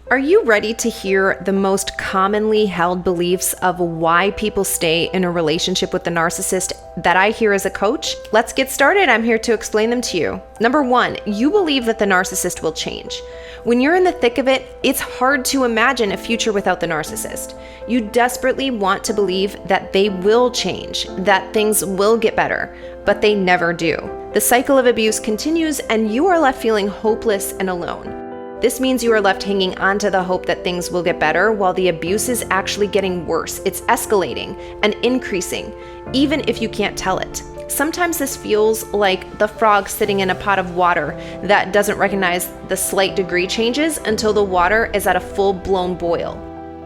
Are you ready to hear the most commonly held beliefs of why people stay in a relationship with the narcissist that I hear as a coach? Let's get started. I'm here to explain them to you. Number one, you believe that the narcissist will change. When you're in the thick of it, it's hard to imagine a future without the narcissist. You desperately want to believe that they will change, that things will get better, but they never do. The cycle of abuse continues and you are left feeling hopeless and alone. This means you are left hanging on to the hope that things will get better while the abuse is actually getting worse. It's escalating and increasing, even if you can't tell it. Sometimes this feels like the frog sitting in a pot of water that doesn't recognize the slight degree changes until the water is at a full-blown boil.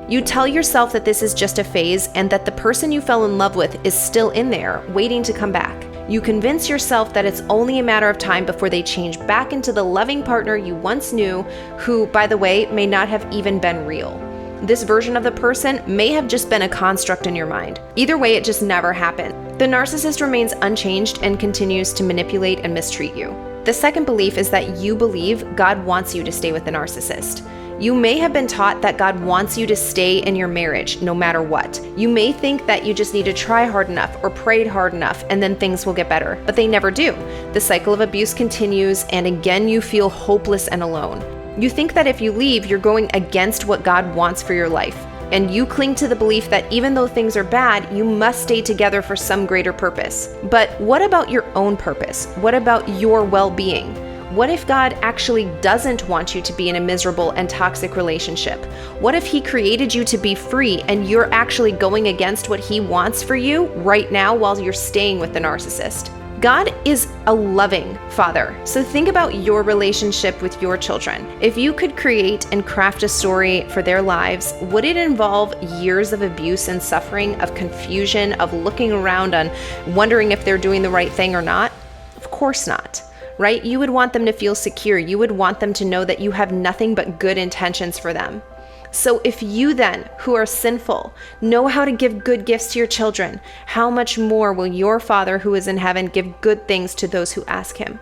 You tell yourself that this is just a phase and that the person you fell in love with is still in there, waiting to come back. You convince yourself that it's only a matter of time before they change back into the loving partner you once knew, who, by the way, may not have even been real. This version of the person may have just been a construct in your mind. Either way, it just never happened. The narcissist remains unchanged and continues to manipulate and mistreat you. The second belief is that you believe God wants you to stay with the narcissist. You may have been taught that God wants you to stay in your marriage no matter what. You may think that you just need to try hard enough or pray hard enough and then things will get better, but they never do. The cycle of abuse continues and again you feel hopeless and alone. You think that if you leave, you're going against what God wants for your life. And you cling to the belief that even though things are bad, you must stay together for some greater purpose. But what about your own purpose? What about your well-being? What if God actually doesn't want you to be in a miserable and toxic relationship? What if He created you to be free and you're actually going against what He wants for you right now while you're staying with the narcissist? God is a loving Father, so think about your relationship with your children. If you could create and craft a story for their lives, would it involve years of abuse and suffering, of confusion, of looking around and wondering if they're doing the right thing or not? Of course not. Right? You would want them to feel secure. You would want them to know that you have nothing but good intentions for them. So if you then, who are sinful, know how to give good gifts to your children, how much more will your Father who is in heaven give good things to those who ask Him?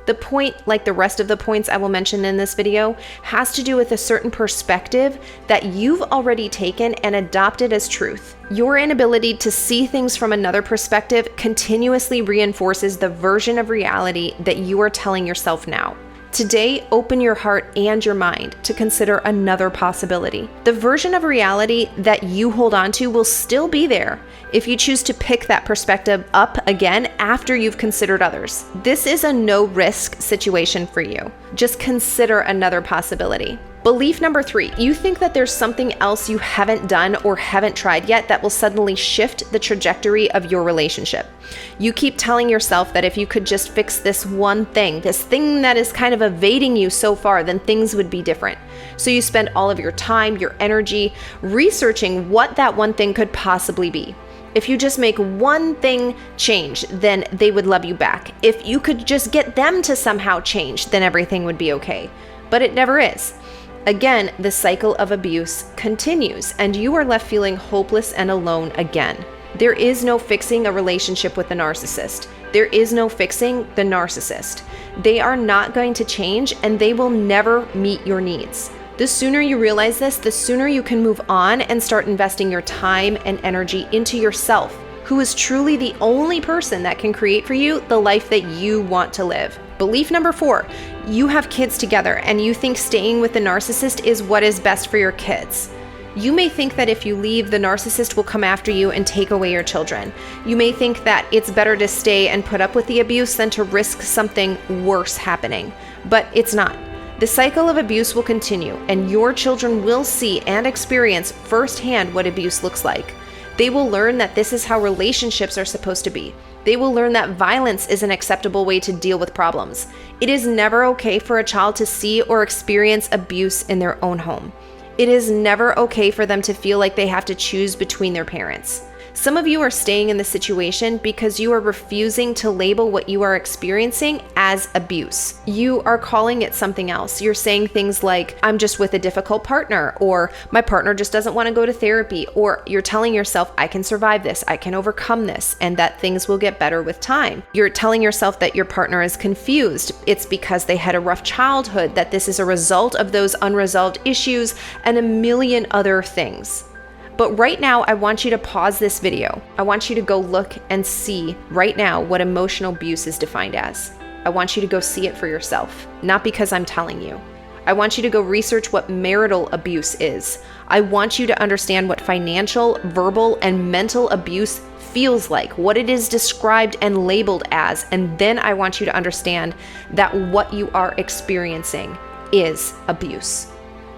The point, like the rest of the points I will mention in this video, has to do with a certain perspective that you've already taken and adopted as truth. Your inability to see things from another perspective continuously reinforces the version of reality that you are telling yourself now. Today, open your heart and your mind to consider another possibility. The version of reality that you hold on to will still be there if you choose to pick that perspective up again after you've considered others. This is a no-risk situation for you. Just consider another possibility. Belief number 3, you think that there's something else you haven't done or haven't tried yet that will suddenly shift the trajectory of your relationship. You keep telling yourself that if you could just fix this one thing, this thing that is kind of evading you so far, then things would be different. So you spend all of your time, your energy, researching what that one thing could possibly be. If you just make one thing change, then they would love you back. If you could just get them to somehow change, then everything would be okay. But it never is. Again, the cycle of abuse continues and you are left feeling hopeless and alone again. There is no fixing a relationship with a narcissist. There is no fixing the narcissist. They are not going to change and they will never meet your needs. The sooner you realize this, the sooner you can move on and start investing your time and energy into yourself, who is truly the only person that can create for you the life that you want to live. Belief number 4, you have kids together and you think staying with the narcissist is what is best for your kids. You may think that if you leave, the narcissist will come after you and take away your children. You may think that it's better to stay and put up with the abuse than to risk something worse happening, but it's not. The cycle of abuse will continue and your children will see and experience firsthand what abuse looks like. They will learn that this is how relationships are supposed to be. They will learn that violence is an acceptable way to deal with problems. It is never okay for a child to see or experience abuse in their own home. It is never okay for them to feel like they have to choose between their parents. Some of you are staying in the situation because you are refusing to label what you are experiencing as abuse. You are calling it something else. You're saying things like, I'm just with a difficult partner, or my partner just doesn't want to go to therapy, or you're telling yourself, I can survive this, I can overcome this, and that things will get better with time. You're telling yourself that your partner is confused. It's because they had a rough childhood, that this is a result of those unresolved issues, and a million other things. But right now, I want you to pause this video. I want you to go look and see right now what emotional abuse is defined as. I want you to go see it for yourself, not because I'm telling you. I want you to go research what marital abuse is. I want you to understand what financial, verbal, and mental abuse feels like, what it is described and labeled as, and then I want you to understand that what you are experiencing is abuse.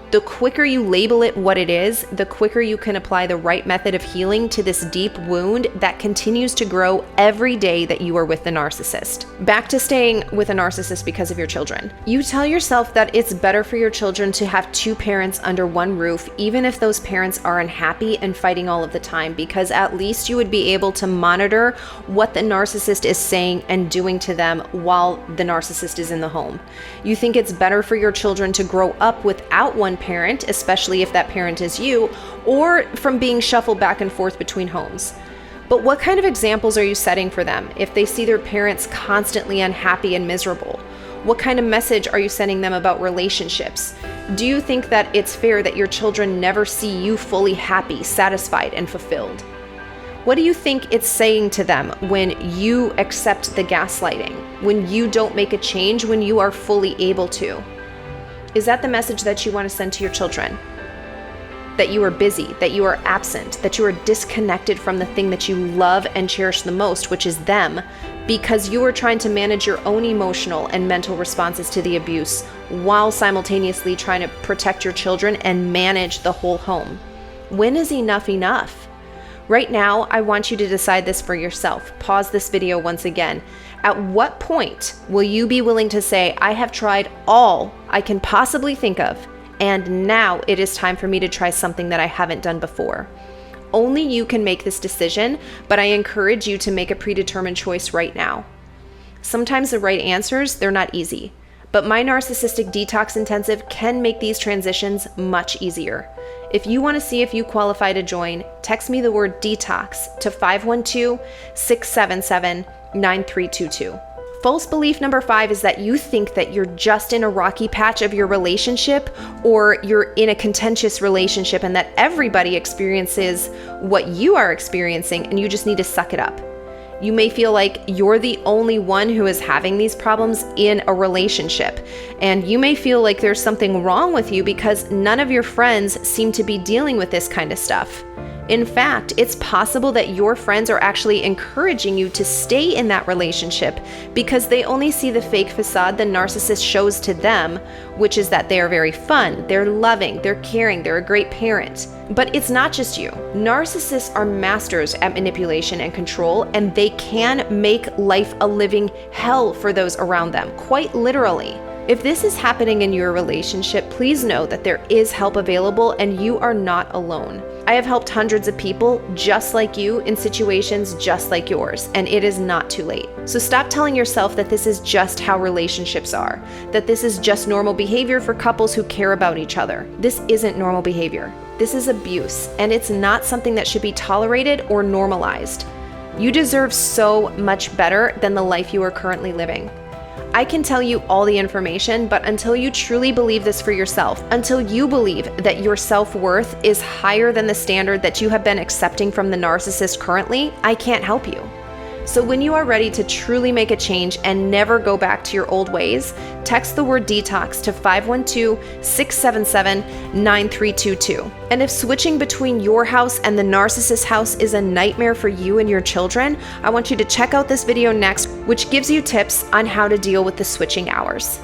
The quicker you label it what it is, the quicker you can apply the right method of healing to this deep wound that continues to grow every day that you are with the narcissist. Back to staying with a narcissist because of your children. You tell yourself that it's better for your children to have two parents under one roof, even if those parents are unhappy and fighting all of the time, because at least you would be able to monitor what the narcissist is saying and doing to them while the narcissist is in the home. You think it's better for your children to grow up without one parent, especially if that parent is you, or from being shuffled back and forth between homes. But what kind of examples are you setting for them if they see their parents constantly unhappy and miserable? What kind of message are you sending them about relationships? Do you think that it's fair that your children never see you fully happy, satisfied, and fulfilled? What do you think it's saying to them when you accept the gaslighting, when you don't make a change, when you are fully able to? Is that the message that you want to send to your children? That you are busy, that you are absent, that you are disconnected from the thing that you love and cherish the most, which is them, because you are trying to manage your own emotional and mental responses to the abuse while simultaneously trying to protect your children and manage the whole home. When is enough enough? Right now, I want you to decide this for yourself. Pause this video once again. At what point will you be willing to say, I have tried all I can possibly think of, and now it is time for me to try something that I haven't done before? Only you can make this decision, but I encourage you to make a predetermined choice right now. Sometimes the right answers, they're not easy, but my Narcissistic Detox Intensive can make these transitions much easier. If you want to see if you qualify to join, text me the word detox to 512-677-9322. False belief number 5 is that you think that you're just in a rocky patch of your relationship, or you're in a contentious relationship, and that everybody experiences what you are experiencing and you just need to suck it up. You may feel like you're the only one who is having these problems in a relationship, and you may feel like there's something wrong with you because none of your friends seem to be dealing with this kind of stuff. In fact, it's possible that your friends are actually encouraging you to stay in that relationship because they only see the fake facade the narcissist shows to them, which is that they are very fun, they're loving, they're caring, they're a great parent. But it's not just you. Narcissists are masters at manipulation and control, and they can make life a living hell for those around them, quite literally. If this is happening in your relationship, please know that there is help available and you are not alone. I have helped hundreds of people just like you in situations just like yours, and it is not too late. So stop telling yourself that this is just how relationships are, that this is just normal behavior for couples who care about each other. This isn't normal behavior. This is abuse, and it's not something that should be tolerated or normalized. You deserve so much better than the life you are currently living. I can tell you all the information, but until you truly believe this for yourself, until you believe that your self-worth is higher than the standard that you have been accepting from the narcissist currently, I can't help you. So when you are ready to truly make a change and never go back to your old ways, text the word detox to 512-677-9322. And if switching between your house and the narcissist house is a nightmare for you and your children, I want you to check out this video next, which gives you tips on how to deal with the switching hours.